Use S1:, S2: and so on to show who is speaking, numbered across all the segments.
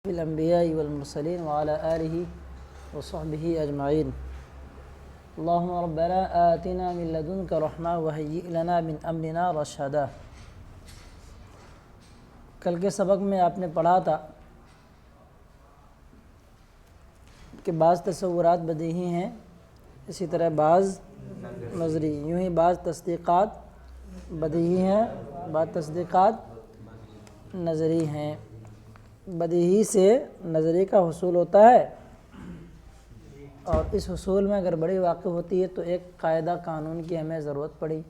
S1: الانبیاء والمرسلین وعلی آلہ وصحبہ اجمعین۔ اللہم ربنا آتنا من لدنک رحمہ وہیئ لنا من امرنا رشدا۔ کل کے سبق میں آپ نے پڑھا تھا کہ بعض تصورات بدیہی ہیں، اسی طرح بعض نظری، یوں ہی بعض تصدیقات بدیہی ہیں، بعض تصدیقات نظری ہیں۔ بدیہی سے نظری کا حصول ہوتا ہے، اور اس حصول میں اگر بڑی واقع ہوتی ہے تو ایک قاعدہ قانون کی ہمیں ضرورت پڑی،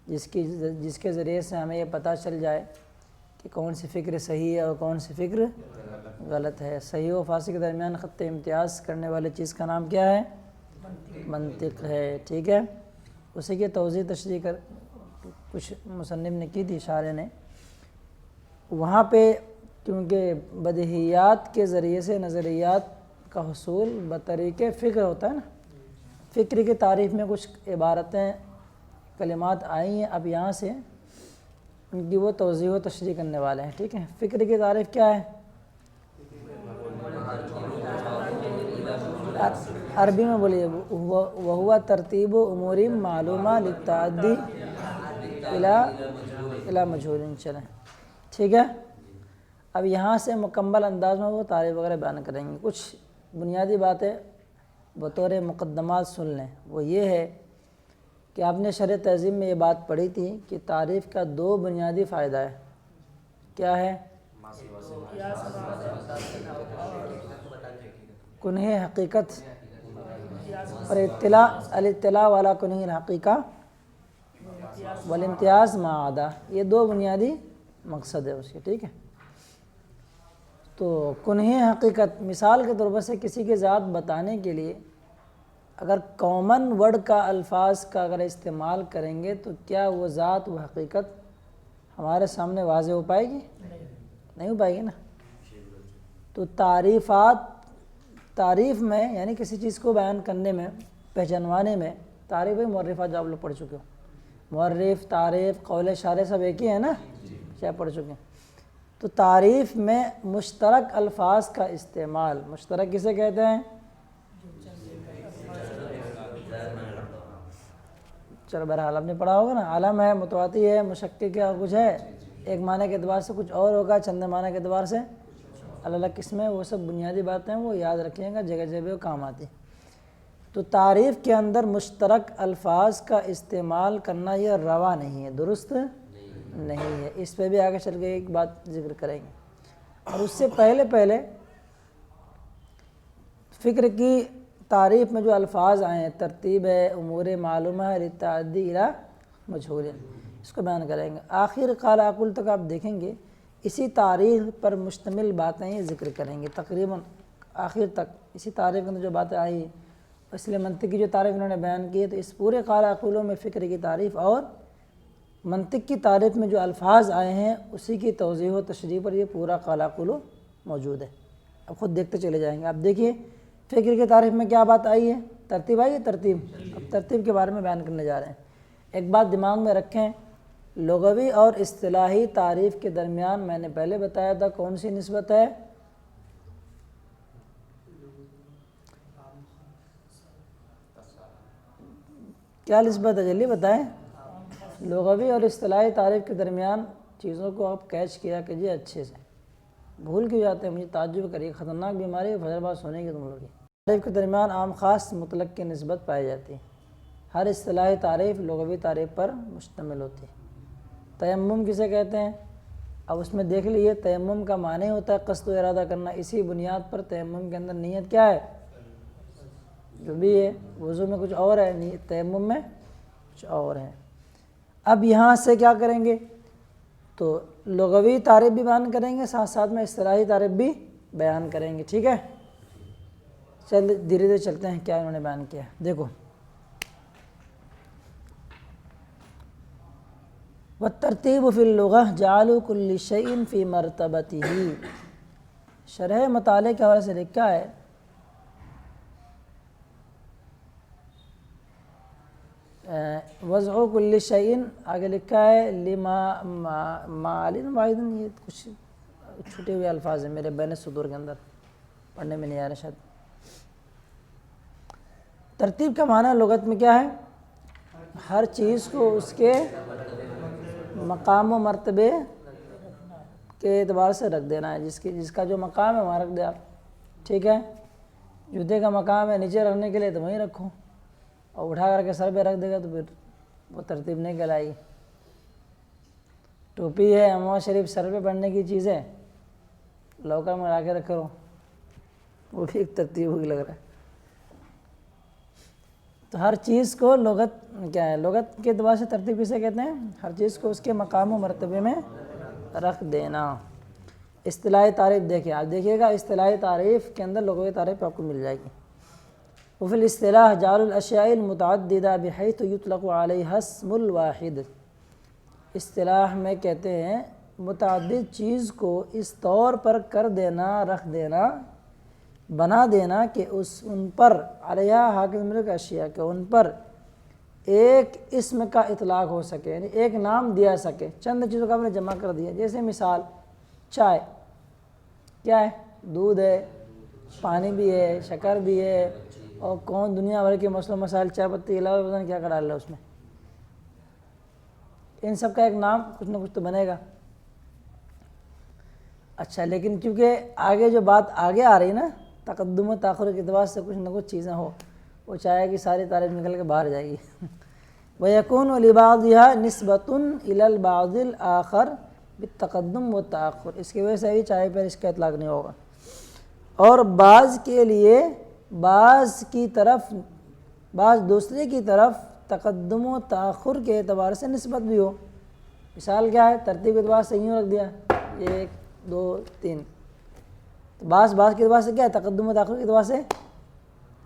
S1: جس کے ذریعے سے ہمیں یہ پتہ چل جائے کہ کون سی فکر صحیح ہے اور کون سی فکر غلط ہے۔ صحیح و فاسد کے درمیان خط امتیاز کرنے والی چیز کا نام کیا ہے؟ منطق ہے، ٹھیک ہے۔ اسی کی توضیح تشریح کر کچھ مصنف نے کی تھی، اشارے نے۔ وہاں پہ کیونکہ بدیہیات کے ذریعے سے نظریات کا حصول بطریق فکر ہوتا ہے نا، فکر کی تعریف میں کچھ عبارتیں کلمات آئی ہیں، اب یہاں سے ان کی وہ توضیح و تشریح کرنے والے ہیں، ٹھیک ہے۔ فکر کی تعریف کیا ہے؟ عربی میں بولیے، وَهُوَ ترتیب امور معلومہ للتعدی الی مجہول، چلیں ٹھیک ہے۔ اب یہاں سے مکمل انداز میں وہ تعریف وغیرہ بیان کریں گے۔ کچھ بنیادی باتیں بطور مقدمات سن لیں، وہ یہ ہے کہ آپ نے شرح تہذیب میں یہ بات پڑھی تھی کہ تعریف کا دو بنیادی فائدہ ہے۔ کیا ہے؟ کنہ حقیقت اور الاطلاع والا کنہ الحقیقہ والامتیاز ما عدا، یہ دو بنیادی مقصد ہے اس کے، ٹھیک ہے۔ تو کنہ حقیقت، مثال کے طور پر سے کسی کی ذات بتانے کے لیے اگر کامن ورڈ کا، الفاظ کا اگر استعمال کریں گے تو کیا وہ ذات، وہ حقیقت ہمارے سامنے واضح ہو پائے گی؟ نہیں ہو پائے گی نا۔ تو تعریف میں یعنی کسی چیز کو بیان کرنے میں، پہچانوانے میں، تعریف معرفات جو آپ لوگ پڑھ چکے ہو، معرف، تعریف، قول اشارے سب ایک ہی ہے نا، کیا پڑھ چکے ہیں۔ تو تعریف میں مشترک الفاظ کا استعمال، مشترک کسے کہتے ہیں؟ چلو بہرحال آپ نے پڑھا ہوگا نا، عالم ہے، متواتی ہے، مشکک ہے، اور کچھ ہے، ایک معنی کے اعتبار سے کچھ اور ہوگا، چند معنی کے اعتبار سے الگ الگ قسمیں، وہ سب بنیادی باتیں وہ یاد رکھیں گا، جگہ جگہ کام آتی۔ تو تعریف کے اندر مشترک الفاظ کا استعمال کرنا یہ روا نہیں ہے، درست نہیں ہے۔ اس پہ بھی آگے چل کے ایک بات ذکر کریں گے، اور اس سے پہلے فکر کی تعریف میں جو الفاظ آئے ہیں، ترتیب ہے، امور معلومہ ہے، للتعدی الی مجہول، اس کو بیان کریں گے۔ آخر قال اقول تک آپ دیکھیں گے اسی تعریف پر مشتمل باتیں یہ ذکر کریں گے، تقریباً آخر تک اسی تعریف کے اندر جو باتیں آئی، اس لیے منطق کی جو تعریف انہوں نے بیان کی ہے، تو اس پورے قال اقولوں میں فکر کی تعریف اور منطق کی تعریف میں جو الفاظ آئے ہیں اسی کی توضیح و تشریح پر یہ پورا قال اقولو موجود ہے۔ اب خود دیکھتے چلے جائیں گے۔ اب دیکھیے فکر کی تعریف میں کیا بات آئی ہے، ترتیب آئی ہے، ترتیب۔ اب ترتیب کے بارے میں بیان کرنے جا رہے ہیں۔ ایک بات دماغ میں رکھیں، لغوی اور اصطلاحی تعریف کے درمیان میں نے پہلے بتایا تھا کون سی نسبت ہے؟ کیا نسبت ہے، جلدی بتائیں۔ لغوی اور اصطلاحی تعریف کے درمیان چیزوں کو آپ کیچ کیا کیجیے اچھے سے، بھول کیوں جاتے ہیں؟ مجھے تعجب کریے، خطرناک بیماری ہے، فجر بعد سونے کی تم لوگ کی۔ تعریف کے درمیان عام خاص مطلق کی نسبت پائی جاتی ہے۔ ہر اصطلاحی تعریف لغوی تعریف پر مشتمل ہوتی ہے۔ تیمم کسے کہتے ہیں؟ اب اس میں دیکھ لیجیے، تیمم کا معنی ہوتا ہے قصد و ارادہ کرنا، اسی بنیاد پر تیمم کے اندر نیت کیا ہے؟ جو بھی ہے، وضو میں کچھ اور ہے، تیمم میں کچھ اور ہے۔ اب یہاں سے کیا کریں گے؟ تو لغوی تعریف بھی بیان کریں گے، ساتھ ساتھ میں اصطلاحی تعریف بھی بیان کریں گے، ٹھیک ہے۔ چل دھیرے دھیرے چلتے ہیں، کیا انہوں نے بیان کیا دیکھو۔ والترتیب فی اللغہ جعل کل شیء فی مرتبتہ، شرح مطالعے کے حوالے سے لکھا ہے وضع کل شیء، آگے لکھا ہے لما معالن واحد، یہ کچھ چھٹے ہوئے الفاظ ہیں میرے بین الصدور کے اندر، پڑھنے میں نہیں آ رہا شاید۔ ترتیب کا معنی لغت میں کیا ہے؟ ہر چیز کو اس کے مقام و مرتبے کے اعتبار سے رکھ دینا ہے، جس کا جو مقام ہے وہاں رکھ دے آپ، ٹھیک ہے؟ جوتے کا مقام ہے نیچے رکھنے کے لیے تو وہیں رکھو، اور اٹھا کر کے سر پہ رکھ دے گا تو پھر وہ ترتیب نہیں کہلائے گی۔ ٹوپی ہے عمامہ شریف سر پہ پہننے کی چیز ہے، لوکر میں لا کے رکھو، وہ بھی ایک ترتیب ہوگی لگ رہا ہے۔ تو ہر چیز کو لغت کیا ہے؟ لغت کے اعتبار سے ترتیب کسے کہتے ہیں؟ ہر چیز کو اس کے مقام و مرتبے میں رکھ دینا۔ اصطلاحی تعریف دیکھیں، آپ دیکھیے گا اصطلاحی تعریف کے اندر لغوی تعریف آپ کو مل جائے گی۔ وفی الاصطلاح جعل الاشیاء المتعددہ بحیث یطلق علیہا اسم الواحد، اصطلاح میں کہتے ہیں متعدد چیز کو اس طور پر کر دینا، رکھ دینا، بنا دینا کہ ان پر علیہ حاکم کا اشیاء کہ ان پر ایک اسم کا اطلاق ہو سکے، یعنی ایک نام دیا سکے۔ چند چیزوں کا ہم نے جمع کر دیا، جیسے مثال چائے کیا ہے؟ دودھ ہے، پانی بھی ہے، شکر بھی ہے، اور کون دنیا بھر کے مسئلہ مسائل چائے پتی کے علاوہ پتہ نہیں کیا کر ڈال رہا ہے اس میں۔ ان سب کا ایک نام کچھ نہ کچھ تو بنے گا۔ اچھا، لیکن کیونکہ آگے جو بات آگے آ رہی نا، تقدم و تاخر کے اعتبار سے کچھ نہ کچھ چیزیں ہو، وہ چاہے کہ ساری تعریف نکل کے باہر جائے گی۔ وَيَكُونُ لِبَعْضِهَا نِسْبَةٌ إِلَى الْبَعْضِ الْآخَرِ بِالتَّقَدُّمِ وَالتَّأَخُّرِ، اس کی وجہ سے بھی چائے پر اس کا اطلاق نہیں ہوگا۔ اور بعض کے لیے بعض کی طرف، بعض دوسرے کی طرف تقدم و تاخر کے اعتبار سے نسبت بھی ہو۔ مثال کیا ہے؟ ترتیب کے اعتبار سے یوں رکھ دیا، 1 2 3، تو بعض کے اعتبار سے کیا ہے؟ تقدم و تاخر کے اعتبار سے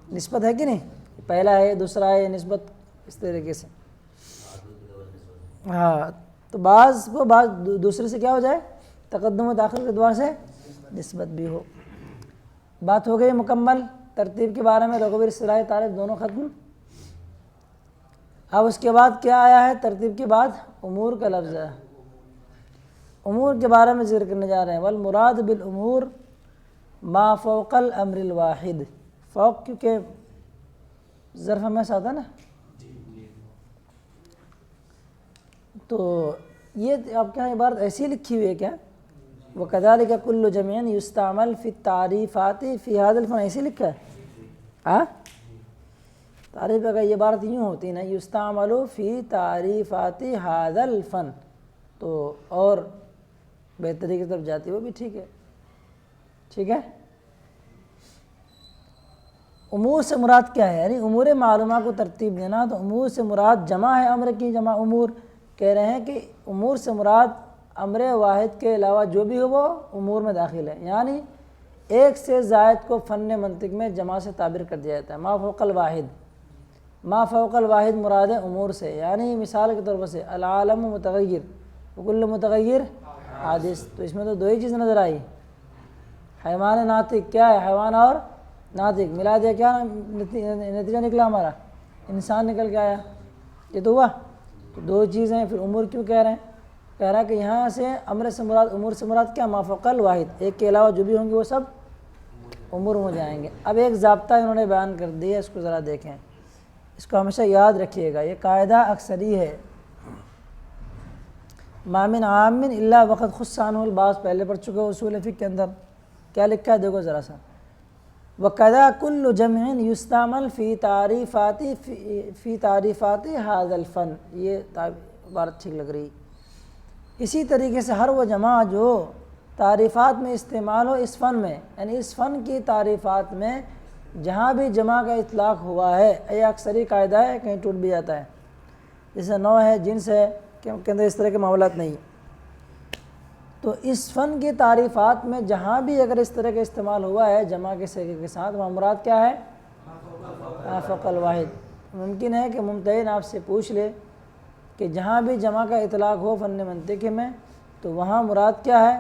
S1: نسبت ہے کہ نہیں؟ پہلا ہے، دوسرا ہے، نسبت اس طریقے سے۔ ہاں، تو بعض کو بعض دوسرے سے کیا ہو جائے؟ تقدم و تاخر کے اعتبار سے نسبت بھی ہو۔ بات ہو گئی مکمل ترتیب کے بارے میں، لغوی اصطلاحی تعریف دونوں ختم۔ اب اس کے بعد کیا آیا ہے؟ ترتیب کے بعد امور کا لفظ ہے۔ امور کے بارے میں ذکر کرنے جا رہے ہیں۔ والمراد بالامور ما فوق الامر الواحد، فوق کیونکہ ظرف میں سے آتا ہے نا، تو یہ آپ کے یہاں عبارت ایسی لکھی ہوئی ہے کیا؟ وَكَذَلِكَ كُلُّ جَمْعٍ يُسْتَعْمَلْ فِي التَّعْرِيفَاتِ فِي هَذَا الْفَنِ، ایسی لکھا ہے؟ تعریف اگر یہ عبارت یوں ہوتی نا، یستعمل فی تعریفات هذا الفن، تو اور بہتری کی طرف جاتی، وہ بھی ٹھیک ہے، ٹھیک ہے۔ امور سے مراد کیا ہے؟ یعنی امور معلومہ کو ترتیب دینا، تو امور سے مراد جمع ہے، امر کی جمع امور۔ کہہ رہے ہیں کہ امور سے مراد امر واحد کے علاوہ جو بھی ہو وہ امور میں داخل ہے، یعنی ایک سے زائد کو فن منطق میں جمع سے تعبیر کر دیا جاتا ہے۔ ما فوق الواحد، ما فوق الواحد مراد ہے امور سے، یعنی مثال کے طور پر سے العالم متغیر وکل متغیر حادث، تو اس میں تو دو ہی چیز نظر آئی، حیوان ناطق کیا ہے؟ حیوان اور ناطق ملا دیا، کیا نتیجہ نکلا؟ ہمارا انسان نکل کے آیا، یہ تو ہوا۔ تو دو چیزیں، پھر امور کیوں کہہ رہے ہیں؟ کہہ رہا ہے کہ یہاں سے امر سے مراد، امور سے مراد کیا؟ ما فوق الواحد، ایک کے علاوہ جو بھی ہوں گے وہ سب امور ہو جائیں گے۔ اب ایک ضابطہ انہوں نے بیان کر دیا، اس کو ذرا دیکھیں، اس کو ہمیشہ یاد رکھیے گا، یہ قاعدہ اکثری ہے۔ ما من عام الا وقد خص عنہ البعض، پہلے پڑھ چکے اصول فقہ کے اندر، کیا لکھا ہے دیکھو ذرا سا۔ وَكَذَا كُلُّ جَمْعٍ يُسْتَعْمَلْ فِي تعریفات هذا الفن، یہ عبارت ٹھیک لگ رہی۔ اسی طریقے سے ہر وہ جمع جو تعریفات میں استعمال ہو اس فن میں، یعنی اس فن کی تعریفات میں جہاں بھی جمع کا اطلاق ہوا ہے، یہ اکثری قاعدہ ہے، کہیں ٹوٹ بھی جاتا ہے، جیسے نوع ہے، جنس ہے، کہ اندر اس طرح کے معاملات نہیں ہیں۔ تو اس فن کی تعریفات میں جہاں بھی اگر اس طرح کا استعمال ہوا ہے جمع کے صیغے کے ساتھ، وہ مراد کیا ہے؟ ما فوق الواحد۔ ممکن ہے کہ ممتحن آپ سے پوچھ لے کہ جہاں بھی جمع کا اطلاق ہو فن منطق میں، تو وہاں مراد کیا ہے؟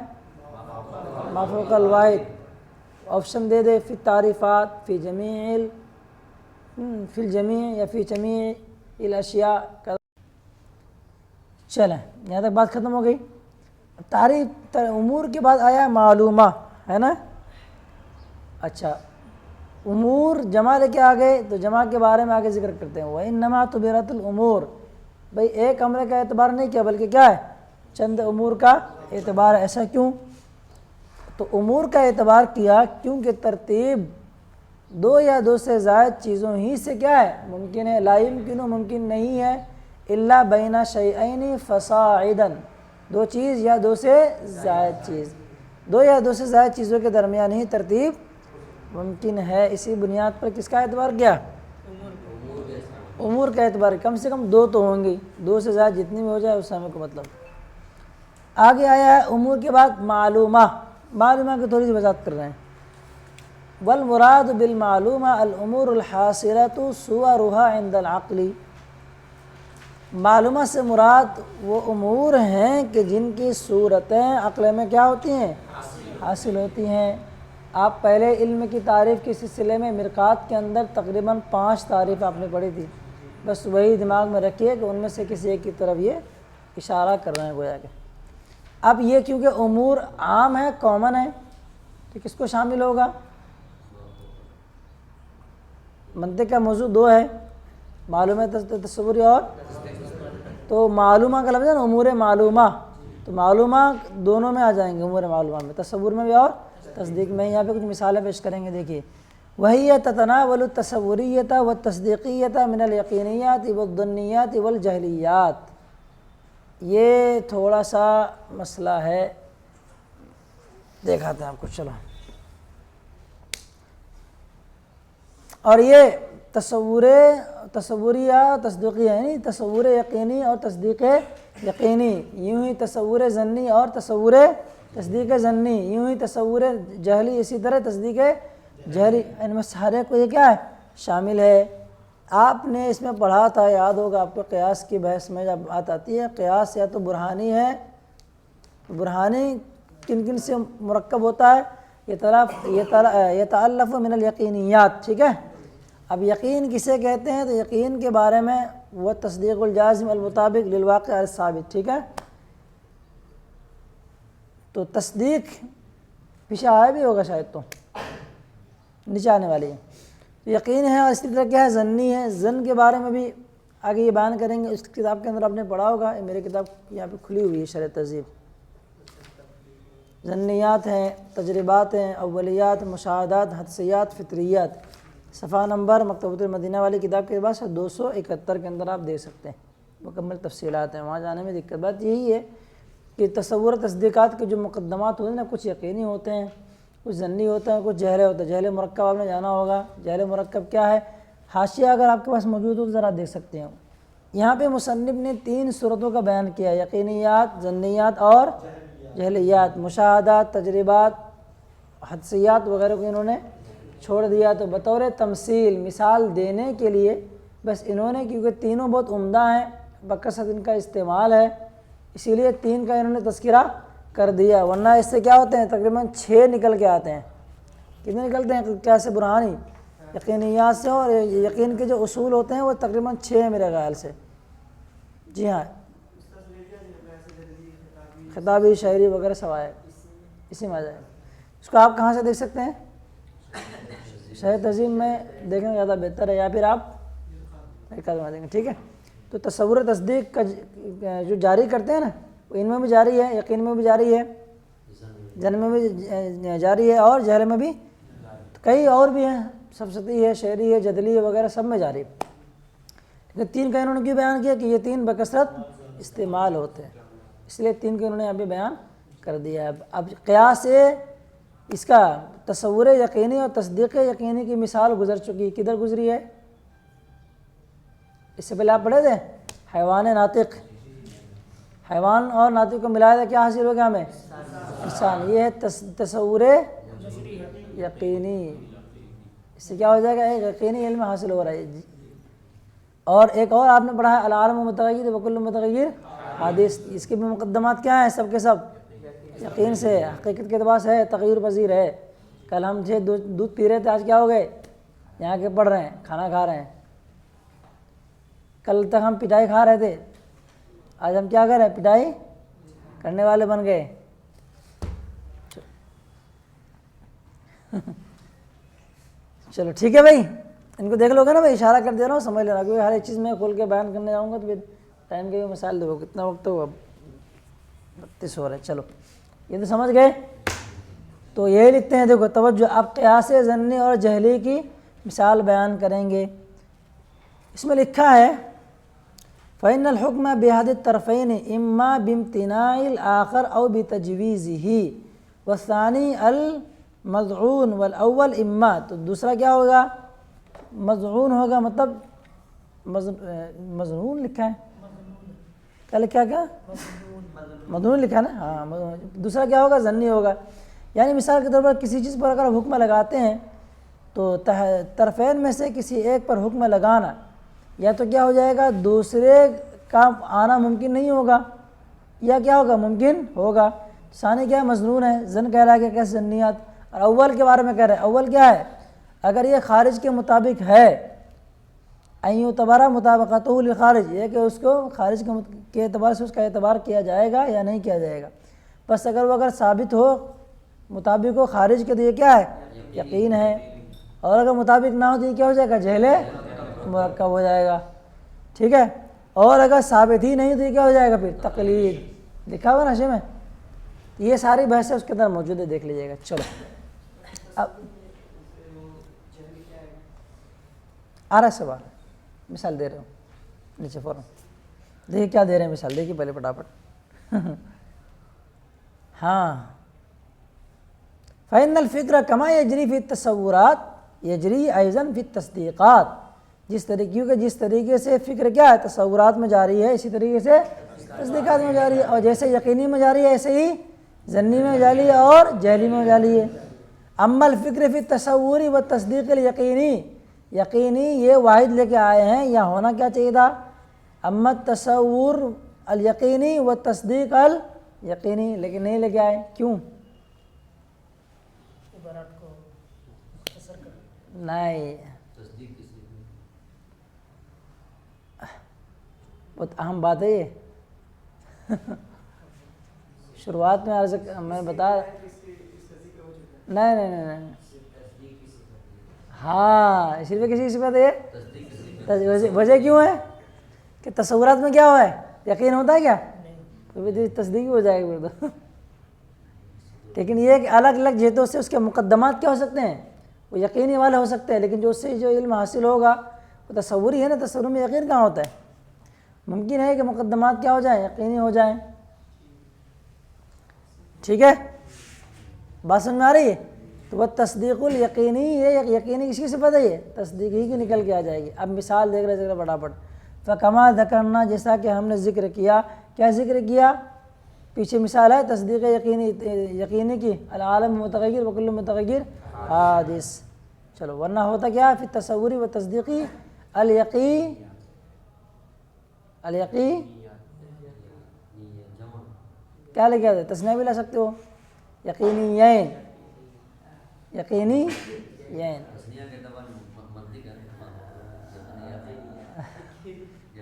S1: ما فوق الواحد۔ آپشن دے دے، فی تعریفات، فی جمیع، فی الجمیع، یا فی جمیع الاشیاء۔ چلیں، یہاں تک بات ختم ہو گئی۔ تعریف امور کے بعد آیا معلومہ ہے نا. اچھا امور جمع لے کے آ گئے تو جمع کے بارے میں آگے ذکر کرتے ہیں. وَإِنَّمَا اعْتُبِرَتِ الْأُمُورِ، بھئی ایک امر کا اعتبار نہیں کیا بلکہ کیا ہے، چند امور کا اعتبار ہے. ایسا کیوں؟ تو امور کا اعتبار کیا کیونکہ ترتیب دو یا دو سے زائد چیزوں ہی سے کیا ہے، ممکن ہے. لا يمکن، ممکن نہیں ہے. الا بین شیئین فصاعدا، دو چیز یا دو سے زائد چیز، دو یا دو سے زائد چیزوں کے درمیان ہی ترتیب ممکن ہے. اسی بنیاد پر کس کا اعتبار کیا؟ امور کا اعتبار. کم سے کم دو تو ہوں گی، دو سے زائد جتنی بھی ہو جائے اس سے ہمیں کو مطلب. آگے آیا ہے امور کے بعد معلومہ. معلومہ کی تھوڑی سی وضاحت کر رہے ہیں. والمراد بالمعلومہ الامور الحاصلۃ صورها عند العقل. معلومہ سے مراد وہ امور ہیں کہ جن کی صورتیں عقل میں کیا ہوتی ہیں، حاصل ہوتی ہیں. آپ پہلے علم کی تعریف کے سلسلے میں مرقات کے اندر تقریباً 5 تعریف آپ نے پڑھی تھی. بس وہی دماغ میں رکھیے کہ ان میں سے کسی ایک کی طرف یہ اشارہ کر رہے ہیں گویا کہ. اب یہ کیونکہ امور عام ہے، کامن ہے، تو کس کو شامل ہوگا؟ منطق کا موضوع 2 ہے، معلومہ تصوری اور. تو معلومہ کا لفظ ہے نا امور معلومہ، تو معلومہ دونوں میں آ جائیں گے، امور معلومہ میں، تصور میں بھی اور تصدیق میں. یہاں پہ کچھ مثالیں پیش کریں گے. دیکھیے وَهِيَ تَتَنَاوَلُ التَّصَوُّرِيَّةَ وَالتَّصْدِيقِيَّةَ مِنَ الْيَقِينِيَّاتِ وَالظَّنِّيَّاتِ وَالْجَهْلِيَّاتِ. یہ تھوڑا سا مسئلہ ہے، دیکھاتے ہیں آپ کو. چلو، اور یہ تصوریہ تصدیقی ہے، یعنی تصور یقینی اور تصدیق یقینی، یوں ہی تصور ظنی اور تصور تصدیق ظنی، یوں ہی تصور جہلی اسی طرح تصدیق جہلی. ان میں سارے کو یہ کیا ہے، شامل ہے. آپ نے اس میں پڑھا تھا، یاد ہوگا آپ کو، قیاس کی بحث میں جب بات آتی ہے، قیاس یا تو برہانی ہے. برہانی کن کن سے مرکب ہوتا ہے؟ یتألف من الیقینیات. ٹھیک ہے. اب یقین کسے کہتے ہیں؟ تو یقین کے بارے میں وہ تصدیق الجازم المطابق للواقع الثابت. ٹھیک ہے. تو تصدیق پیچھے آیا بھی ہوگا شاید، تو نیچے آنے والی ہے. یقین ہے، اور اسی طرح کیا ہے، ظنی ہے. ظن کے بارے میں بھی آگے یہ بیان کریں گے. اس کتاب کے اندر آپ نے پڑھا ہوگا، میری کتاب یہاں پہ کھلی ہوئی ہے، شرح تہذیب. ظنیات ہیں، تجربات ہیں، اولیات، مشاہدات، حدسیات، فطریات. صفحہ نمبر مکتبۃ المدینہ والی کتاب کے بعد 271 کے اندر آپ دیکھ سکتے ہیں، مکمل تفصیلات ہیں. وہاں جانے میں دقت بات یہی ہے کہ تصور تصدیقات کے جو مقدمات ہوتے ہیں نا، کچھ یقینی ہوتے ہیں، کچھ ظنی ہوتے ہیں، کچھ جہلے ہوتے ہیں. جہل مرکب آپ نے جانا ہوگا. جہل مرکب کیا ہے؟ حاشیہ اگر آپ کے پاس موجود ہو تو ذرا دیکھ سکتے ہیں. یہاں پہ مصنف نے 3 صورتوں کا بیان کیا، یقینیات، ظنیات اور جہلیات. مشاہدات، تجربات، حدسیات وغیرہ کو انہوں نے چھوڑ دیا. تو بطور تمثیل، مثال دینے کے لیے بس انہوں نے، کیونکہ تینوں بہت عمدہ ہیں، بکثرت ان کا استعمال ہے، اسی لیے 3 کا انہوں نے تذکرہ کر دیا. ورنہ اس سے کیا ہوتے ہیں، تقریباً 6 نکل کے آتے ہیں. کتنے نکلتے ہیں؟ کیسے؟ برہانی، یقینیات سے، اور یقین کے جو اصول ہوتے ہیں وہ تقریباً 6 ہیں میرے خیال سے. جی ہاں، خطابی، شاعری وغیرہ سب آئے اسی میں آ جائے. اس کو آپ کہاں سے دیکھ سکتے ہیں؟ شرح تہذیب میں دیکھنا زیادہ بہتر ہے، یا پھر آپ دیں گے. ٹھیک ہے. تو تصور تصدیق کا جو جاری کرتے ہیں نا، وہ ان میں بھی جاری ہے، یقین میں بھی جاری ہے، جن میں بھی جاری ہے، اور جہل میں بھی. کئی اور بھی ہیں، سفسطی ہے، شعری ہے، جدلی ہے وغیرہ، سب میں جاری ہے. لیکن 3 کا انہوں نے کیوں بیان کیا؟ کہ یہ 3 بکثرت استعمال ہوتے ہیں، اس لیے 3 کو انہوں نے ابھی بیان کر دیا ہے. اب قیاس اس کا تصور یقینی اور تصدیق یقینی کی مثال گزر چکی. کدھر گزری ہے؟ اس سے پہلے آپ پڑھے تھے حیوان ناطق. حیوان اور ناطق کو ملایا تھا، کیا حاصل ہو گیا ہمیں؟ انسان. یہ ہے تصور یقینی. اس سے کیا ہو جائے گا؟ ایک یقینی علم حاصل ہو رہا ہے. اور ایک اور آپ نے پڑھا ہے العالم متغیر وکل متغیر حادث. اس کے بھی مقدمات کیا ہیں؟ سب کے سب یقین سے، حقیقت کے اعتبار سے تغیر پذیر ہے. کل ہم دودھ پی رہے تھے، آج کیا ہو گئے؟ یہاں کے پڑھ رہے ہیں، کھانا کھا رہے ہیں. کل تک ہم پٹائی کھا رہے تھے، آج ہم کیا کر رہے ہیں؟ پٹائی کرنے والے بن گئے. چلو ٹھیک ہے بھائی، ان کو دیکھ لو گے نا، میں اشارہ کر دے رہا ہوں، سمجھ لینا، کیونکہ ہر ایک چیز میں کھول کے بیان کرنے جاؤں گا تو پھر ٹائم کے بھی مسائل دیکھو. کتنا وقت ہوا؟ 32 ہو رہا ہے. چلو یہ تو سمجھ گئے. تو یہی لکھتے ہیں، دیکھو توجہ، اب قیاس ظنی اور جہلی کی مثال بیان کریں گے. اس میں لکھا ہے فَإِنَّ الْحُكْمَ بِأَحَدِ الطَّرَفَيْنِ إِمَّا بِامْتِنَاعِ الْآخَرِ أَوْ بِتَجْوِيزِهِ وَالثَّانِي المذعون والأول إما. تو دوسرا کیا ہوگا؟ مذعون ہوگا، مطلب مذعون لکھا ہے، کیا لکھا؟ کیا مذعون لکھا ہے نا؟ ہاں. دوسرا کیا ہوگا؟ ظنی ہوگا. یعنی مثال کے طور پر کسی چیز پر اگر حکم لگاتے ہیں تو طرفین میں سے کسی ایک پر حکم لگانا یا تو کیا ہو جائے گا، دوسرے کا آنا ممکن نہیں ہوگا، یا کیا ہوگا؟ ممکن ہوگا. ثانی کیا ہے؟ مظنون ہے، ظن کہہ رہا ہے کہ کیسے ظنیات. اور اول کے بارے میں کہہ رہے ہیں، اول کیا ہے؟ اگر یہ خارج کے مطابق ہے، ایو تبارہ مطابقتہ للخارج، یہ کہ اس کو خارج کے اعتبار سے اس کا اعتبار کیا جائے گا یا نہیں کیا جائے گا. بس اگر وہ ثابت ہو، مطابق ہو خارج کے، تو یہ کیا ہے؟ یقین ہے. اور اگر مطابق نہ ہو تو یہ کیا ہو جائے گا؟ جہل مرکب ہو جائے گا. ٹھیک ہے. اور اگر ثابت ہی نہیں تو یہ کیا ہو جائے گا؟ پھر تقلید. لکھا ہوا نشے میں. یہ ساری بحثیں اس کے اندر موجود ہے، دیکھ لیجیے گا. چلو اب آ رہا ہے سوال، مثال دے رہے ہوں نیچے فوراً. دیکھیے کیا دے رہے ہیں مثال، دیکھیے پہلے پٹافٹ. ہاں، فإن الفکر کما یجری فی التصورات یجری ایضا فی التصدیقات. جس طریقے سے فکر کیا ہے؟ تصورات میں جاری ہے، اسی طریقے سے تصدیقات میں جاری ہے. اور جیسے یقینی میں جاری ہے ایسے ہی ظنی میں جاری ہے اور جہلی میں جاری ہے. اما الفکر فی التصور والتصدیق الیقینی، یقینی یہ واحد لے کے آئے ہیں، یا ہونا کیا چاہیے تھا؟ اما التصور الیقینی والتصدیق الیقینی، لیکن نہیں لے کے آئے. کیوں؟ نہیں، بہت اہم بات ہے یہ. شروعات میں بتا نہیں. ہاں، اسی لیے کسی صفت ہے. وجہ کیوں ہے کہ تصورات میں کیا ہوا ہے؟ یقین ہوتا ہے کیا؟ تو تصدیق ہو جائے گی. تو لیکن یہ کہ الگ الگ جہتوں سے اس کے مقدمات کیا ہو سکتے ہیں؟ وہ یقینی والے ہو سکتے ہیں، لیکن جو اس سے جو علم حاصل ہوگا وہ تصوری ہے نا. تصور میں یقین کہاں ہوتا ہے؟ ممکن ہے کہ مقدمات کیا ہو جائیں؟ یقینی ہو جائیں. ٹھیک ہے، بات سمجھ میں آ رہی ہے؟ تو وہ تصدیق الیقینی، یہ یقینی کس کی صفت ہے؟ یہ تصدیق ہی کی نکل کے آ جائے گی. اب مثال دیکھ رہے فٹافٹ. فکما ذکرنا، جیسا کہ ہم نے ذکر کیا. کیا ذکر کیا؟ پیچھے مثال ہے تصدیق یقینی کی، العالم متغیر وکل متغیر حادث. چلو ورنہ ہوتا کیا؟ فی تصوری و تصدیقی الیقین کیا لے کے آتے؟ تسنیہ بھی لا سکتے ہو. یقینیین.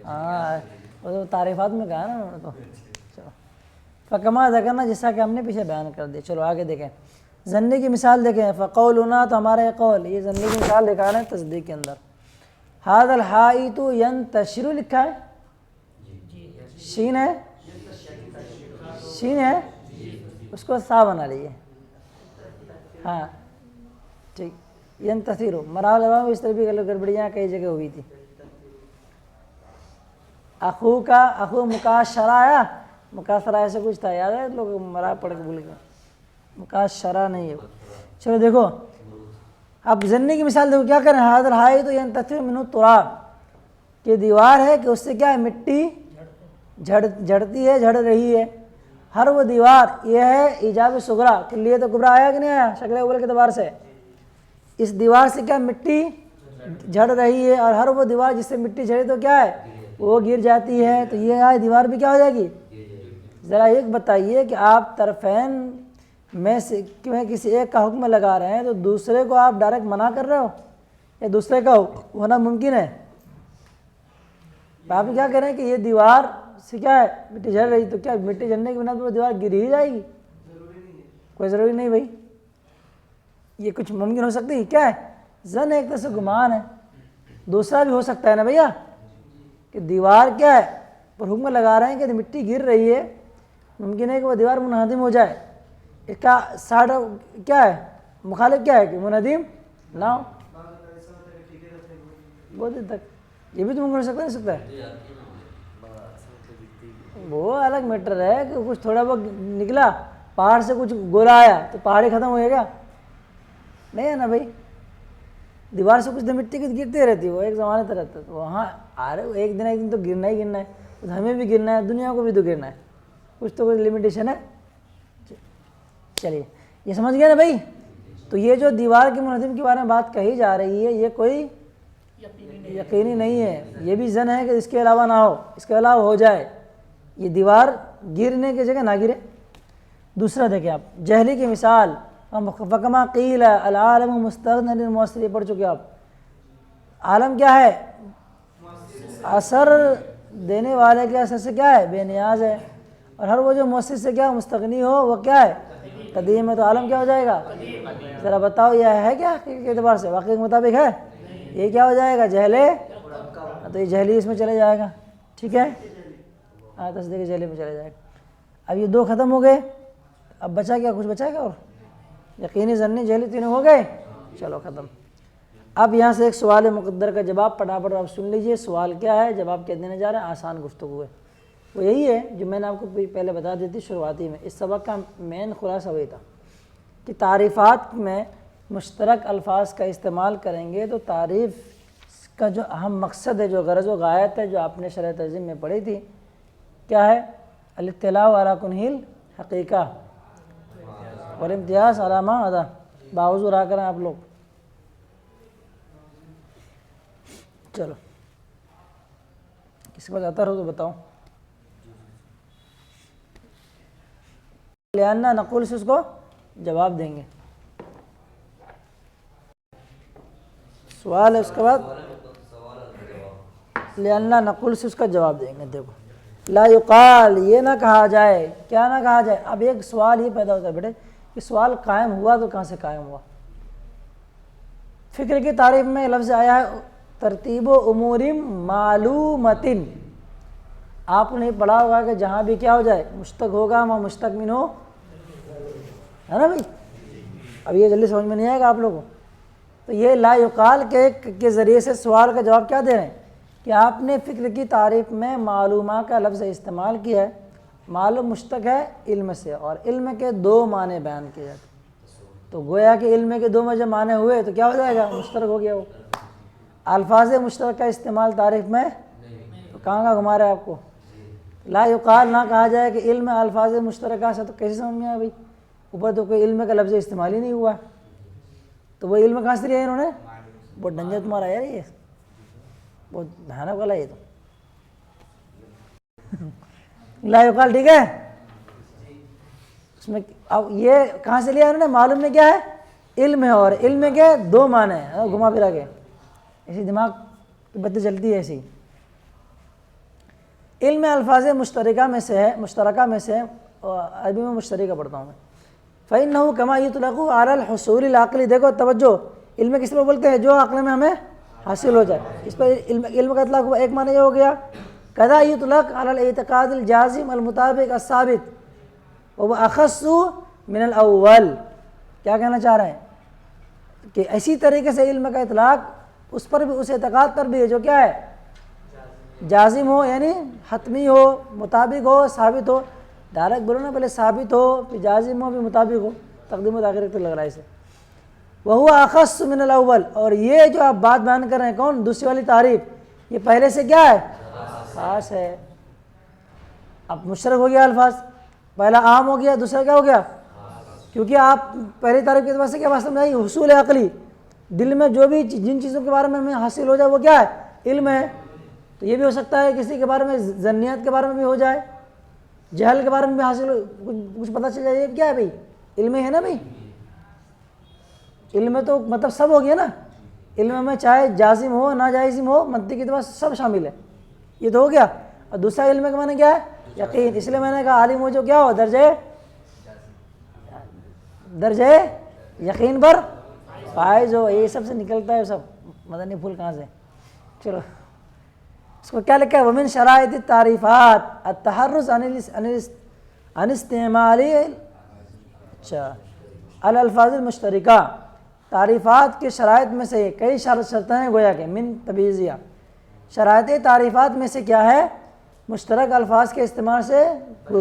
S1: ہاں، وہ تعریفات میں کہا نا انہوں نے. تو چلو فکما ذکرنا، جیسا کہ ہم نے پیچھے بیان کر دیا. چلو آگے دیکھیں، ظنی کی مثال دیکھیں. فقولنا، تو ہمارا یہ قول، یہ ظنی کی مثال دکھا رہے ہیں تصدیق کے اندر. ھذا الحائط ینتشر لکھا ہے، شین ہے، شین ہے، اس کو سا بنا لیجیے. ہاں ٹھیک. ینتشر مراحل اس طرح بھی گڑبڑیاں کئی جگہ ہوئی تھی. اخو کا، اخو مکاشرہ آیا، مکاشرہ ایسے کچھ تھا، یاد ہے؟ لوگ مرا پڑھ کے بھول گئے. مکاشرہ نہیں ہے. چلو دیکھو اب ظنی کی مثال دیکھو. کیا کریں؟ ھذا الحائط ینتشر منہ التراب، کہ دیوار ہے کہ اس سے کیا ہے؟ مٹی جھڑتی ہے، جھڑ رہی ہے. ہر وہ دیوار، یہ ہے ایجاب صغریٰ، کلیت کبریٰ آیا کہ نہیں آیا شکل اول کے اعتبار سے؟ اس دیوار سے کیا مٹی جھڑ رہی ہے، اور ہر وہ دیوار جس سے مٹی جھڑے تو کیا ہے؟ وہ گر جاتی ہے. تو یہ آئے دیوار بھی کیا ہو جائے گی؟ ذرا ایک بتائیے کہ آپ طرفین میں سے کسی ایک کا حکم لگا رہے ہیں تو دوسرے کو آپ ڈائریکٹ منع کر رہے ہو یا دوسرے کا ہونا ممکن ہے؟ آپ کیا کہہ رہے ہیں کہ یہ دیوار سے کیا ہے مٹی جل رہی، تو کیا مٹی جلنے کی بنا پر وہ دیوار گر ہی جائے گی؟ کوئی ضروری نہیں بھائی، یہ کچھ ممکن ہو سکتی ہے، کیا ہے ظن، ایک طرح سے گمان ہے۔ دوسرا بھی ہو سکتا ہے نا بھیا کہ دیوار کیا ہے پر حکم لگا رہے ہیں کہ مٹی گر رہی ہے، ممکن ہے کہ وہ دیوار منہدم ہو جائے، اس کا سائڈ کیا ہے مخالف کیا ہے کہ منہدم نہ ہو، بہت دیر تک یہ بھی تو ممکن ہو سکتا ہے۔ وہ الگ میٹر ہے کہ کچھ تھوڑا بہت نکلا پہاڑ سے، کچھ گولا آیا تو پہاڑ ہی ختم ہو گیا، نہیں ہے نا بھائی، دیوار سے کچھ دن مٹی کی گرتی رہتی ہے، وہ ایک زمانے تک رہتا ہے، تو وہاں ایک دن تو گرنا ہی گرنا ہے، ہمیں بھی گرنا ہے، دنیا کو بھی تو گرنا ہے، کچھ تو کچھ لمیٹیشن ہے۔ چلیے یہ سمجھ گیا نا بھائی؟ تو یہ جو دیوار کے منہدم کے بارے میں بات کہی جا رہی ہے، یہ کوئی یقینی نہیں ہے، یہ بھی ظن ہے کہ اس کے علاوہ نہ ہو، اس کے علاوہ ہو جائے، یہ دیوار گرنے کی جگہ نہ گرے۔ دوسرا دیکھیں آپ جہلی کی مثال، فکما قیل العالم مستغن للمؤثر، پڑھ چکے آپ، عالم کیا ہے اثر دینے والے کے اثر سے کیا ہے بے نیاز ہے، اور ہر وہ جو مؤثر سے کیا مستغنی ہو وہ کیا ہے قدیم ہے، تو عالم کیا ہو جائے گا؟ ذرا بتاؤ یہ ہے کیا حقیقت کے اعتبار سے، واقعی کے مطابق ہے؟ یہ کیا ہو جائے گا جہلے، تو یہ جہلی اس میں چلے جائے گا، ٹھیک ہے، ہاں تصدیق جہلی میں چلے جائے گا۔ اب یہ دو ختم ہو گئے، اب بچا کیا، کچھ بچا کیا اور؟ یقینی ظنی جہلی تینوں ہو گئے، چلو ختم۔ اب یہاں سے ایک سوال مقدر کا جواب پٹافٹ آپ سن لیجئے، سوال کیا ہے، جواب کیا دینے جا رہے ہیں، آسان گفتگو ہے، وہ یہی ہے جو میں نے آپ کو پہلے بتا دی تھی شروعاتی میں، اس سبق کا مین خلاصہ وہی تھا کہ تعریفات میں مشترک الفاظ کا استعمال کریں گے تو تعریف کا جو اہم مقصد ہے، جو غرض و غایت ہے، جو آپ نے شرح تنظیم میں پڑھی تھی، کیا ہے؟ الاطلاع علی کنہ الحقیقہ والامتیاز علی ما عدا۔ باوضو رہا کریں آپ لوگ، چلو کسی کو جاتا رہو تو بتاؤ۔ لہٰذا نقول سے اس کو جواب دیں گے، سوال ہے اس کے بعد لہٰذا نقول سے اس کا جواب دیں گے۔ دیکھو لا یقال، یہ نہ کہا جائے، کیا نہ کہا جائے؟ اب ایک سوال یہ پیدا ہوتا ہے بیٹے کہ سوال قائم ہوا تو کہاں سے قائم ہوا؟ فکر کی تعریف میں لفظ آیا ہے ترتیب و امور معلومۃ، آپ نے پڑھا ہوگا کہ جہاں بھی کیا ہو جائے مشتق ہوگا وہاں مشتق من ہو، ہے نا بھائی؟ اب یہ جلدی سمجھ میں نہیں آئے گا آپ لوگوں کو، تو یہ لا یقال کے ذریعے سے سوال کا جواب کیا دے رہے ہیں کہ آپ نے فکر کی تعریف میں معلومہ کا لفظ استعمال کیا ہے، معلوم مشتق ہے علم سے، اور علم کے دو معنی بیان کیے جاتے ہیں، تو گویا کہ علم کے دو جب معنی ہوئے تو کیا ہو جائے گا مشترک ہو گیا وہ۔ الفاظ مشترک کا استعمال تعریف میں تو کہاں کا گھما رہا ہے آپ کو؟ لا یقال نہ کہا جائے کہ علم الفاظ مشترکہ سے، تو کیسے سمجھ میں آیا بھائی؟ اوپر تو کوئی علم کا لفظ استعمال ہی نہیں ہوا، تو وہ علم کہاں سے لیا انہوں نے؟ بہت ڈنجا تمہارا یار، یہ بہت بھیانک والا یہ تو لا یقال، ٹھیک ہے، اس میں اب یہ کہاں سے لیا انہوں نے؟ معلوم میں کیا ہے علم ہے، اور علم کے دو معنی ہیں، گھما پھرا کے ایسی دماغ کی باتیں چلتی ہے ایسی۔ علم الفاظ مشترکہ میں سے ہے، عربی میں مشترکہ پڑھتا ہوں میں، فإنه كما يطلق على الحصول العقلی، دیکھو توجہ، علم کس پر بولتے ہیں؟ جو عقل میں ہمیں حاصل ہو جائے، اس پر علم کا اطلاق ہوا۔ ایک معنی یہ ہو گیا كذا يطلق على الاعتقاد الجازم المطابق الثابت وهو اخص من الاول، کیا کہنا چاہ رہے ہیں کہ اسی طریقے سے علم کا اطلاق اس پر بھی، اس اعتقاد پر بھی ہے جو کیا ہے جازم ہو، یعنی حتمی ہو، مطابق ہو، ثابت ہو، ڈائریکٹ بولو نا، پہلے ثابت ہو پھر جازم ہو پھر مطابق ہو، تقدیم و تاخیر تو لگ رہا ہے اسے۔ وَهُوَ أَخَصُّ مِنَ الْأَوَّلِ، اور یہ جو آپ بات بیان کر رہے ہیں کون؟ دوسری والی تعریف، یہ پہلے سے کیا ہے خاص ہے۔ اب مشترک ہو گیا الفاظ، پہلا عام ہو گیا، دوسرا کیا ہو گیا؟ کیونکہ آپ پہلی تعریف کے اعتبار سے کیا بات سمجھائی؟ حصول عقلی، دل میں جو بھی جن چیزوں کے بارے میں ہمیں حاصل ہو جائے وہ کیا ہے علم ہے، تو یہ بھی ہو سکتا ہے کسی کے بارے میں ظنیات کے بارے میں بھی ہو جائے، جہل کے بارے میں بھی حاصل ہو، کچھ پتہ چل جائے، یہ کیا ہے بھائی علم ہے نا بھائی، علم میں تو مطلب سب ہو گیا نا، علم میں چاہے جازم ہو ناجازم ہو منطق کے اعتبار سے سب شامل ہے، یہ تو ہو گیا۔ اور دوسرا علم کا معنی کیا ہے یقین. اس لیے میں نے کہا عالم ہو جو کیا ہو درجے یقین پر فائز ہو. یہ سب سے نکلتا ہے سب مدنی پھول کہاں سے. چلو اس کو کیا لکھا ہے ومن شرائط التعریفات التحرز عن استعمال الالفاظ المشترکہ. تعریفات کے شرائط میں سے کئی شرطیں ہیں گویا کہ من تبیضیہ. شرائط تعریفات میں سے کیا ہے مشترک الفاظ کے استعمال سے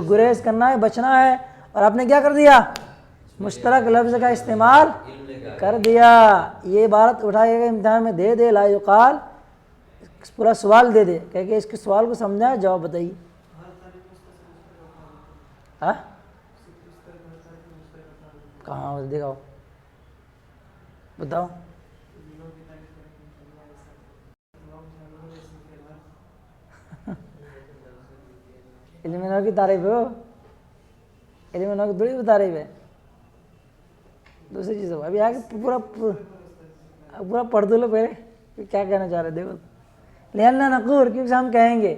S1: گریز کرنا ہے بچنا ہے. اور آپ نے کیا کر دیا مشترک لفظ کا استعمال کر دیا. یہ عبارت اٹھا کے امتحان میں دے دے لا یقال پورا سوال دے دے کہ اس کے سوال کو سمجھا جواب بتائیے. ہاں کہاں دکھاؤ بتاؤ. علم نحو کی تعریف ہو علم نحو کی تھوڑی تعریف ہے دوسری چیز ہو. ابھی آگے پورا پڑھ دو لو پہلے کیا کہنا چاہ رہے دیکھو. لأننا نقول کیونکہ ہم کہیں گے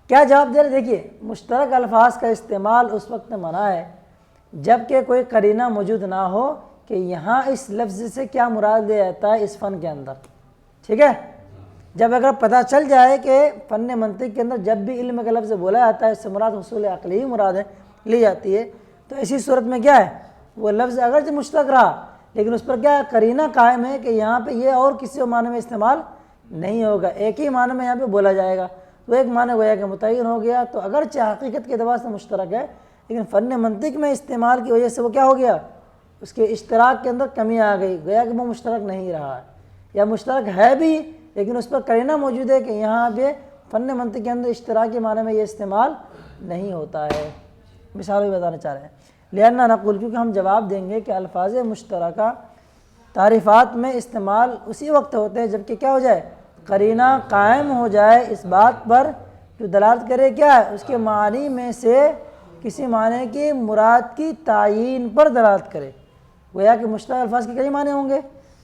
S1: کیا جواب دے رہے. دیکھیے مشترک الفاظ کا استعمال اس وقت منع ہے جب کہ کوئی قرینہ موجود نہ ہو کہ یہاں اس لفظ سے کیا مراد لیا جاتا ہے اس فن کے اندر. ٹھیک ہے جب اگر پتہ چل جائے کہ فن منطق کے اندر جب بھی علم کا لفظ بولا جاتا ہے اس سے مراد حصول عقلی ہی مراد ہے لی جاتی ہے تو ایسی صورت میں کیا ہے وہ لفظ اگرچہ مشترک رہا لیکن اس پر کیا قرینہ قائم ہے کہ یہاں پہ یہ اور کسی معنی میں استعمال نہیں ہوگا. ایک ہی معنی میں یہاں پہ بولا جائے گا. تو ایک معنی گویا کہ متعین ہو گیا تو اگرچہ حقیقت کے اعتبار سے مشترک ہے لیکن فن منطق میں استعمال کی وجہ سے وہ کیا ہو گیا اس کے اشتراک کے اندر کمی آ گئی گویا کہ وہ مشترک نہیں رہا ہے یا مشترک ہے بھی لیکن اس پر قرینہ موجود ہے کہ یہاں پہ فن منطق کے اندر اشتراک کے معنی میں یہ استعمال نہیں ہوتا ہے. مثال بھی بتانا چاہ رہے ہیں. لأننا نقول کیونکہ ہم جواب دیں گے کہ الفاظ مشترکہ تعریفات میں استعمال اسی وقت ہوتے ہیں جبکہ کیا ہو جائے قرینہ قائم ہو جائے اس بات پر جو دلالت کرے کیا ہے اس کے معنی میں سے کسی معنی کی مراد کی تعیین پر دلالت کرے. گویا کہ مشترک الفاظ کے کئی معنی ہوں گے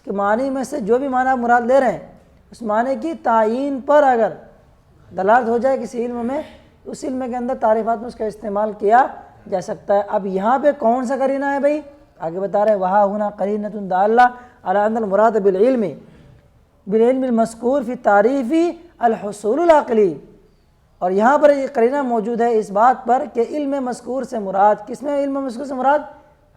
S1: کہ معنی میں سے جو بھی معنی آپ مراد لے رہے ہیں اس معنی کی تعیین پر اگر دلالت ہو جائے کسی علم میں اس علم کے اندر تعریفات میں اس کا استعمال کیا جا سکتا ہے. اب یہاں پہ کون سا قرینہ ہے بھائی آگے بتا رہے ہیں وہاں ہونا قرینۃ دالہ علی ان المراد بالعلم المذکور فی تعریف الحصول العقلی. اور یہاں پر یہ قرینہ موجود ہے اس بات پر کہ علم مذکور سے مراد کس میں علم مذکور سے مراد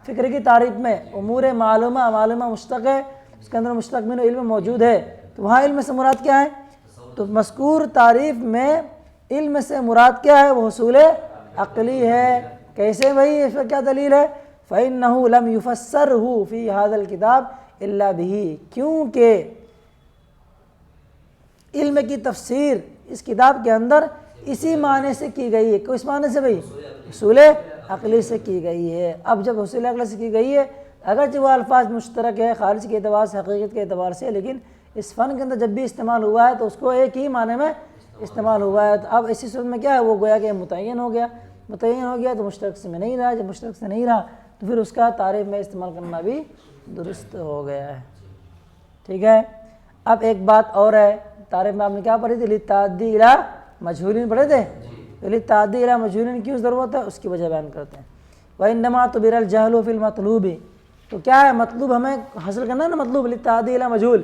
S1: فکر کی تعریف میں امور معلومہ مشتق ہے اس کے اندر مشتق من علم موجود ہے تو وہاں علم سے مراد کیا ہے تو مذکور تعریف میں علم سے مراد کیا ہے وہ حصول عقلی ہے. کیسے بھائی اس پر کیا دلیل ہے فَإِنَّهُ لَمْ يُفَسَّرْهُ فِي هَذَا الْكِتَابِ إِلَّا بِهِ کیونکہ علم کی تفسیر اس کتاب کے اندر اسی معنی سے کی گئی ہے. کس معنی سے بھائی حصول عقلی سے کی گئی ہے. اب جب حصول عقلی سے کی گئی ہے اگرچہ وہ الفاظ مشترک ہے خارج کے اعتبار سے حقیقت کے اعتبار سے لیکن اس فن کے اندر جب بھی استعمال ہوا ہے تو اس کو ایک ہی معنی میں استعمال ہوا ہے. تو اب اسی صورت میں کیا ہے وہ گویا کہ متعین ہو گیا تو مشترک سے میں نہیں رہا. جب مشترک سے نہیں رہا تو پھر اس کا تعریف میں استعمال کرنا بھی درست ہو گیا ہے. ٹھیک ہے اب ایک بات اور ہے تعریف میں آپ نے کیا پڑھی تھی للتعدی الی مجہولین پڑھے تھے. للتعدی الی مجہولین کیوں ضرورت ہے اس کی وجہ بیان کرتے ہیں. وَإِنَّمَا تُبِرَ الْجَهْلُ فِي الْمَطْلُوبِ تو کیا ہے مطلوب ہمیں حاصل کرنا ہے نا مطلوب للتعدی الی مجہول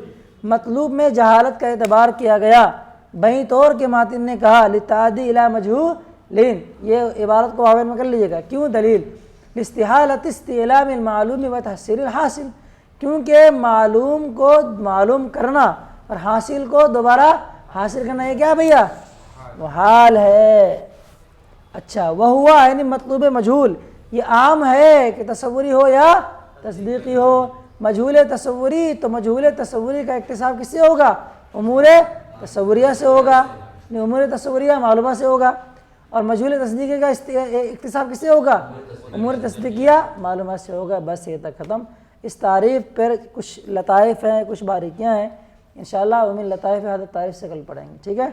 S1: مطلوب میں جہالت کا اعتبار کیا گیا. بہیں طور کے ماتن نے کہا للتعدی الی مجہولین یہ عبارت کو واو میں کر لیجیے گا. کیوں دلیل لاستحالۃ استعلام المعلوم و تحصیل الحاصل کیونکہ معلوم کو معلوم کرنا اور حاصل کو دوبارہ حاصل کرنا یہ کیا بھیا وہ حال ہے. اچھا وہ ہوا یعنی مطلوب مجہول یہ عام ہے کہ تصوری ہو یا تصدیقی ہو. مجہول تصوری تو مجہول تصوری کا اکتساب کس سے ہوگا امور تصوریہ سے ہوگا امور تصوریہ معلومہ سے ہوگا اور مجہول تصدیقی کا اکتساب کس سے ہوگا امور تصدیقیہ معلومات سے ہوگا. بس یہ تک ختم. اس تعریف پر کچھ لطائف ہیں کچھ باریکیاں ہیں انشاءاللہ ومن لطائف حضرت تعریف سے کل پڑھیں گے. ٹھیک ہے.